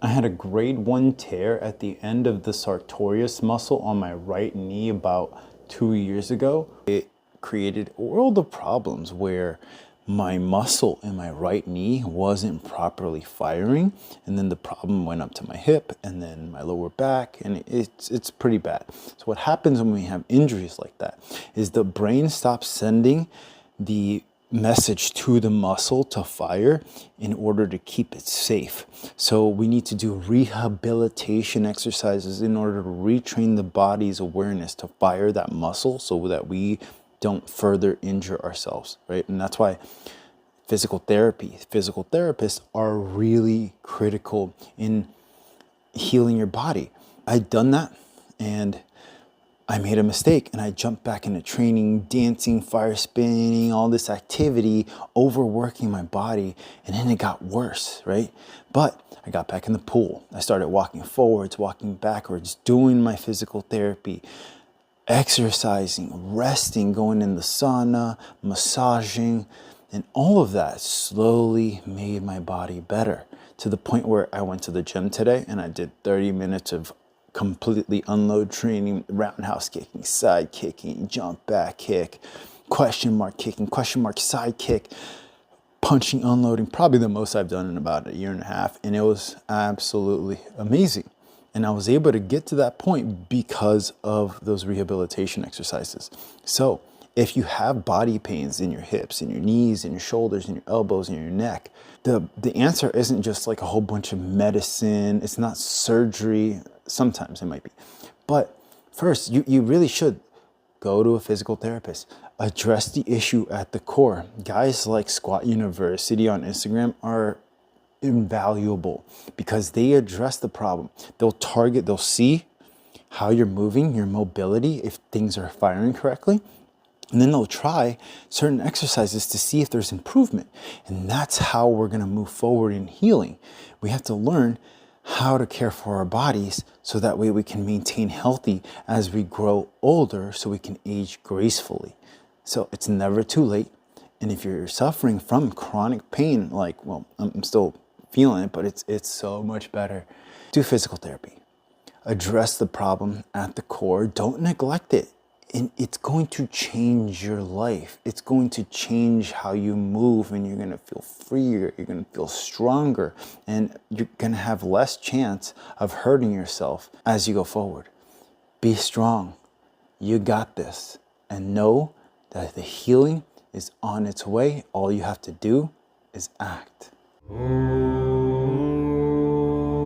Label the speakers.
Speaker 1: I had a grade 1 tear at the end of the sartorius muscle on my right knee about 2 years ago. It created a world of problems where my muscle in my right knee wasn't properly firing, and then the problem went up to my hip and then my lower back, and it's pretty bad. So what happens when we have injuries like that is the brain stops sending the message to the muscle to fire in order to keep it safe. So we need to do rehabilitation exercises in order to retrain the body's awareness to fire that muscle so that we don't further injure ourselves, right? And that's why physical therapists are really critical in healing your body. I'd done that and I made a mistake and I jumped back into training, dancing, fire spinning, all this activity, overworking my body, and then it got worse, right? But I got back in the pool. I started walking forwards, walking backwards, doing my physical therapy, exercising, resting, going in the sauna, massaging, and all of that slowly made my body better to the point where I went to the gym today and I did 30 minutes of completely unload training, roundhouse kicking, side kicking, jump back kick, question mark kicking, question mark side kick, punching, unloading, probably the most I've done in about a year and a half. And it was absolutely amazing. And I was able to get to that point because of those rehabilitation exercises. So if you have body pains in your hips, in your knees, in your shoulders, in your elbows, in your neck, the answer isn't just like a whole bunch of medicine. It's not surgery. Sometimes it might be. But first, you really should go to a physical therapist. Address the issue at the core. Guys like Squat University on Instagram are invaluable because they address the problem. They'll see how you're moving, your mobility, if things are firing correctly. And then they'll try certain exercises to see if there's improvement. And that's how we're going to move forward in healing. We have to learn how to care for our bodies so that way we can maintain healthy as we grow older so we can age gracefully. So it's never too late. And if you're suffering from chronic pain, like, well, I'm still feeling it, but it's so much better. Do physical therapy. Address the problem at the core. Don't neglect it. And it's going to change your life. It's going to change how you move, and you're going to feel freer. You're going to feel stronger, and you're going to have less chance of hurting yourself as you go forward. Be strong. You got this. And know that the healing is on its way. All you have to do is act.